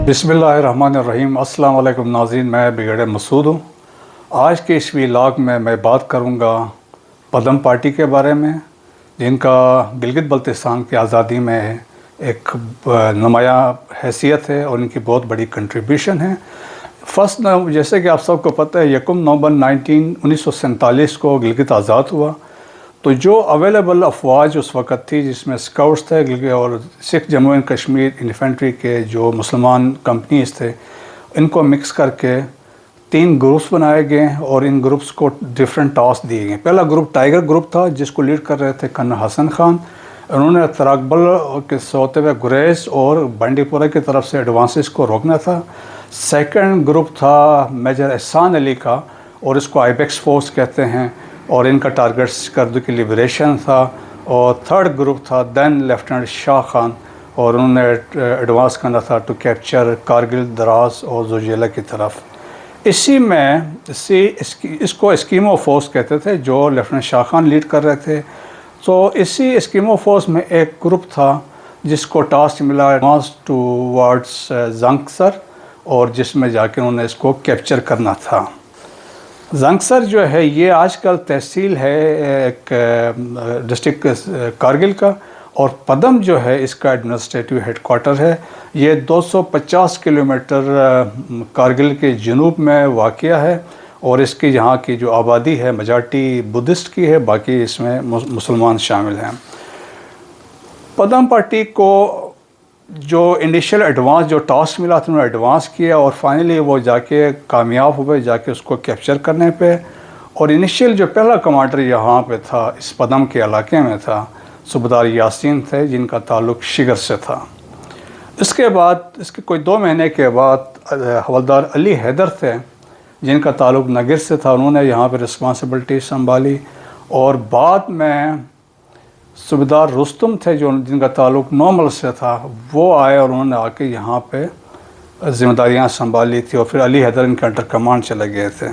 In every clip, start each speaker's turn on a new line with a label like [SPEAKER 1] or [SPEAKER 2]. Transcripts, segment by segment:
[SPEAKER 1] बिस्मिल्लाहिर्रहमानिर्रहीम। अस्सलाम वालेकुम नाज़रीन, मैं ब्रिगेडियर मसूद हूँ। आज के इस व्लॉग में मैं बात करूँगा पदम पार्टी के बारे में, जिनका गिलगित बल्तिस्तान की आज़ादी में एक नुमायाँ हैसियत है और इनकी बहुत बड़ी कंट्रीब्यूशन है। जैसे कि आप सबको पता है, 1 नवंबर 1947 को गिलगित आज़ाद हुआ। तो जो अवेलेबल अफवाज उस वक़्त थी, जिसमें स्काउट्स थे और सिख जम्मू एंड कश्मीर इन्फेंट्री के जो मुसलमान कंपनीज थे, इनको मिक्स करके 3 ग्रुप्स बनाए गए और इन ग्रुप्स को डिफरेंट टास्क दिए गए। पहला ग्रुप टाइगर ग्रुप था, जिसको लीड कर रहे थे कर्नल हसन खान। उन्होंने तराकबल के सोते हुए गुरेज और बंडीपुरा की तरफ से एडवांसेस को रोकना था। सेकंड ग्रुप था मेजर एहसान अली का, और इसको आइबेक्स फोर्स कहते हैं, और इनका टारगेट सिकंदर की लिबरेशन था। और थर्ड ग्रुप था देन लेफ्टिनेंट शाह खान, और उन्होंने एडवांस करना था टू कैप्चर कारगिल, द्रास और जोजिला की तरफ। इसी में इसको स्कीमो फोर्स कहते थे, जो लेफ्टिनेंट शाह खान लीड कर रहे थे। तो इसी स्कीमो फोर्स में एक ग्रुप था जिसको टास्क मिला एडवांस टूवर्ड्स जंगसर, और जिसमें जाके उन्होंने इसको कैप्चर करना था। जंगसर जो है ये आजकल तहसील है एक डिस्ट्रिक्ट कारगिल का, और पदम जो है इसका एडमिनिस्ट्रेटिव हेडक्वार्टर है। ये 250 किलोमीटर कारगिल के जनूब में वाक़या है, और इसकी यहाँ की जो आबादी है मेजॉरिटी बुद्धिस्ट की है, बाकी इसमें मुसलमान शामिल हैं। पदम पार्टी को जो इनिशियल एडवांस जो टास्क मिला था, उन्होंने एडवांस किया और फाइनली वो जाके कामयाब हुए जाके उसको कैप्चर करने पे। और इनिशियल जो पहला कमांडर यहाँ पे था इस पदम के इलाके में था, सूबेदार यासीन थे, जिनका ताल्लुक़ शिगर से था। इसके बाद इसके कोई 2 महीने के बाद हवलदार अली हैदर थे, जिनका ताल्लुक़ नगिर से था। उन्होंने यहाँ पर रिस्पॉन्सिबिलिटी संभाली, और बाद में सूबेदार रुस्तम थे जिनका ताल्लुक़ नौमल से था, वो आए और उन्होंने आके यहाँ पे ज़िम्मेदारियाँ संभाली थी, और फिर अली हैदर इनके अंडर कमांड चले गए थे।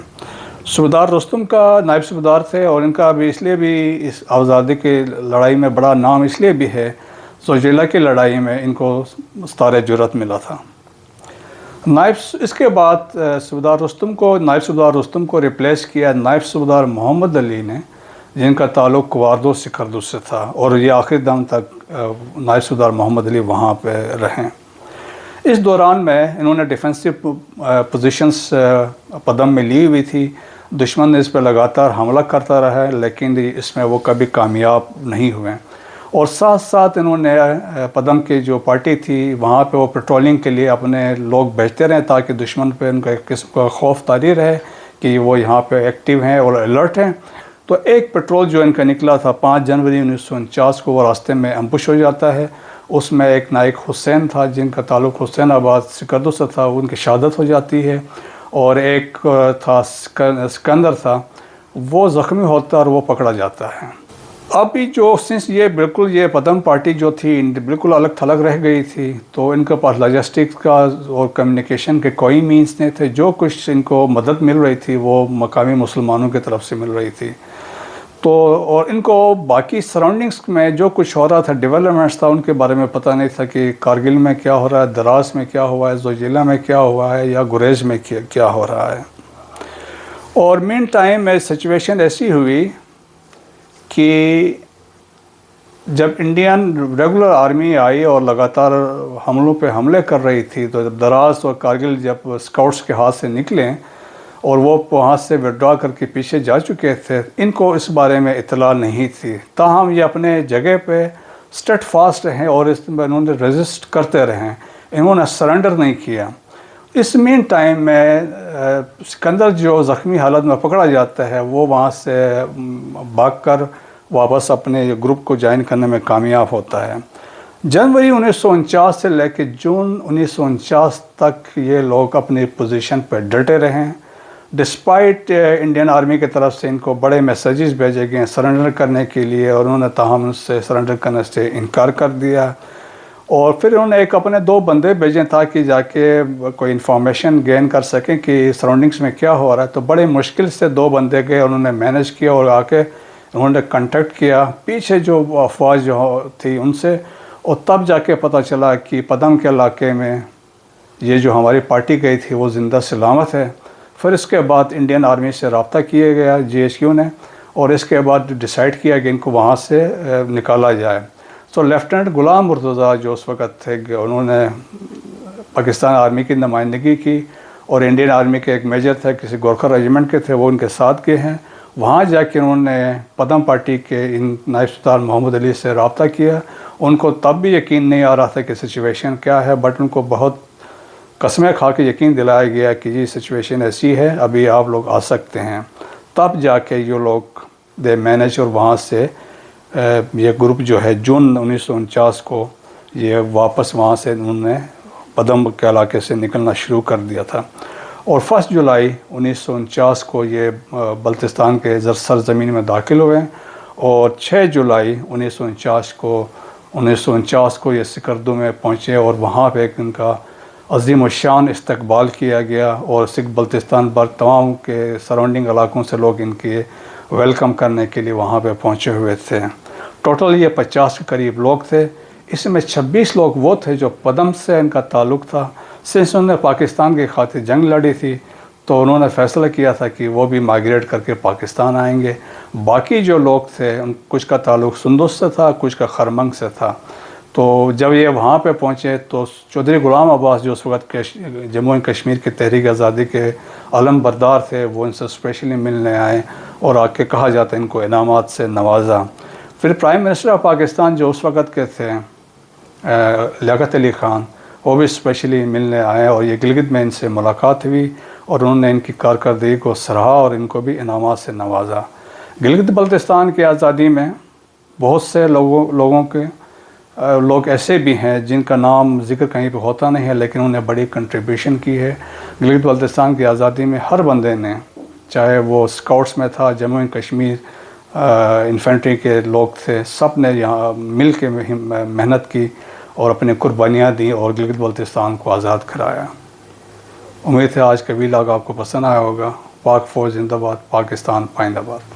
[SPEAKER 1] सूबेदार रुस्तम का नायब सूबेदार थे, और इनका भी इसलिए भी इस आज़ादी की लड़ाई में बड़ा नाम इसलिए भी है, जोजिला की लड़ाई में इनको सतारे जुर्रत मिला था। इसके बाद नायब सूबेदार रुस्तम को रिप्लेस किया नायब सूबेदार मोहम्मद अली ने, जिनका ताल्लुक़ कुवारदो सिकरदो से था, और ये आखिरी दम तक नायब सूबेदार मोहम्मद अली वहाँ पे रहें। इस दौरान में इन्होंने डिफेंसिव पोजीशंस पदम में ली हुई थी। दुश्मन ने इस पर लगातार हमला करता रहा है, लेकिन इसमें वो कभी कामयाब नहीं हुए। और साथ साथ इन्होंने पदम की जो पार्टी थी वहाँ पे वो पेट्रोलिंग के लिए अपने लोग भेजते रहे, ताकि दुश्मन पे उनका एक किस्म का खौफ तारी रहे कि वो यहाँ पे एक्टिव हैं और अलर्ट हैं। तो एक पेट्रोल जो इनका निकला था 5 जनवरी 1949 को, वो रास्ते में एम्बुश हो जाता है। उसमें एक नाइक हुसैन था, जिनका ताल्लुक़ हुसैनाबाद सिकरदो से था, उनकी शहादत हो जाती है। और एक था सिकंदर था, वो ज़ख्मी होता है और वो पकड़ा जाता है। अभी जो सिंस ये पदम पार्टी जो थी बिल्कुल अलग थलग रह गई थी, तो इनके पास लॉजिस्टिक्स का और कम्युनिकेशन के कोई मीन्स नहीं थे। जो कुछ इनको मदद मिल रही थी वो मकामी मुसलमानों की तरफ से मिल रही थी। तो और इनको बाकी सराउंडिंग्स में जो कुछ हो रहा था, डेवलपमेंट्स था, उनके बारे में पता नहीं था कि कारगिल में क्या हो रहा है, द्रास में क्या हुआ है, जोजिला में क्या हुआ है, या गुरेज में क्या हो रहा है। और मीन टाइम में सिचुएशन ऐसी हुई कि जब इंडियन रेगुलर आर्मी आई और लगातार हमलों पे हमले कर रही थी, तो जब द्रास और कारगिल जब स्काउट्स के हाथ से निकले और वो वहाँ से विड्रॉ करके पीछे जा चुके थे, इनको इस बारे में इतला नहीं थी। ताहम ये अपने जगह पे स्टेट फास्ट रहे और इसमें इन्होंने रेजिस्ट करते रहे, इन्होंने सरेंडर नहीं किया। इस मीन टाइम में सिकंदर जो ज़ख्मी हालत में पकड़ा जाता है, वो वहाँ से भागकर वापस अपने ग्रुप को ज्वाइन करने में कामयाब होता है। जनवरी 1949 से लेकर जून 1949 तक ये लोग अपनी पोजीशन पर डटे रहे। डिस्पाइट इंडियन आर्मी की तरफ से इनको बड़े मैसेजेस भेजे गए सरेंडर करने के लिए, और उन्होंने ताहम उससे सरेंडर करने से इनकार कर दिया। और फिर उन्होंने एक अपने 2 बंदे भेजे ताकि जाके कोई इन्फॉर्मेशन गेन कर सकें कि सराउंडिंग्स में क्या हो रहा है। तो बड़े मुश्किल से 2 बंदे गए, उन्होंने मैनेज किया और आके उन्होंने कांटेक्ट किया पीछे जो अफवाज जो थी उनसे, और तब जाके पता चला कि पदम के इलाके में یہ جو ہماری پارٹی گئی تھی وہ زندہ سلامت ہے۔ پھر اس کے بعد انڈین آرمی سے رابطہ کیا گیا GHQ نے، اور اس کے بعد ڈیسائیڈ کیا کہ ان کو وہاں سے نکالا جائے۔ تو لیفٹیننٹ غلام مرتضیٰ جو اس وقت تھے، انہوں نے پاکستان آرمی کی نمائندگی کی، اور انڈین آرمی کے ایک میجر تھے، کسی گورکھا ریجمنٹ کے تھے، وہ ان کے ساتھ گئے ہیں۔ وہاں جا کے انہوں نے پدم پارٹی کے ان نائب سلطان محمد علی سے رابطہ کیا۔ ان کو تب بھی یقین نہیں آ رہا تھا کہ سچویشن کیا ہے، بٹ ان کو بہت قسمیں کھا کے یقین دلایا گیا کہ یہ سچویشن ایسی ہے، ابھی آپ لوگ آ سکتے ہیں۔ تب جا کے یہ لوگ دے مینیج، اور وہاں سے یہ گروپ جو ہے جون 1949 کو یہ واپس وہاں سے انہوں نے پدم کے علاقے سے نکلنا شروع کر دیا تھا، اور 1 جولائی 1949 کو یہ بلتستان کے سرزمین میں داخل ہوئے، اور 6 جولائی 1949 کو یہ سکردو میں پہنچے، اور وہاں پہ ان کا عظیم الشان استقبال کیا گیا، اور سکھ بلتستان بھر تمام کے سراؤنڈنگ علاقوں سے لوگ ان کے ویلکم کرنے کے لیے وہاں پہ پہنچے ہوئے تھے۔ ٹوٹل یہ 50 کے قریب لوگ تھے، اس میں 26 لوگ وہ تھے جو پدم سے ان کا تعلق تھا۔ سنس انہوں نے پاکستان کی خاطر جنگ لڑی تھی، تو انہوں نے فیصلہ کیا تھا کہ وہ بھی مائگریٹ کر کے پاکستان آئیں گے۔ باقی جو لوگ تھے، کچھ کا تعلق سندس سے تھا، کچھ کا خرمنگ سے تھا۔ تو جب یہ وہاں پہ پہنچے تو چودھری غلام عباس جو اس وقت جموں اینڈ کشمیر کی تحریک آزادی کے علم بردار تھے، وہ ان سے اسپیشلی ملنے آئے، اور آ کے کہا جاتا ہے ان کو انعامات سے نوازا۔ پھر پرائم منسٹر آف پاکستان جو اس وقت کے تھے لیاقت علی خان، وہ بھی اسپیشلی ملنے آئے، اور یہ گلگت میں ان سے ملاقات ہوئی، اور انہوں نے ان کی کارکردگی کو سراہا اور ان کو بھی انعامات سے نوازا۔ گلگت بلتستان کی آزادی میں بہت سے لوگ ایسے بھی ہیں جن کا نام ذکر کہیں پہ ہوتا نہیں ہے، لیکن انہوں نے بڑی کنٹریبیوشن کی ہے گلگت بلتستان کی آزادی میں۔ ہر بندے نے، چاہے وہ اسکاؤٹس میں تھا، جموں اینڈ کشمیر انفینٹری کے لوگ تھے، سب نے یہاں مل کے محنت کی اور اپنی قربانیاں دیں اور گلگت بلتستان کو آزاد کرایا۔ امید ہے آج کا ویلاگ آپ کو پسند آیا ہوگا۔ پاک فوج زندہ باد، پاکستان پائندہ باد۔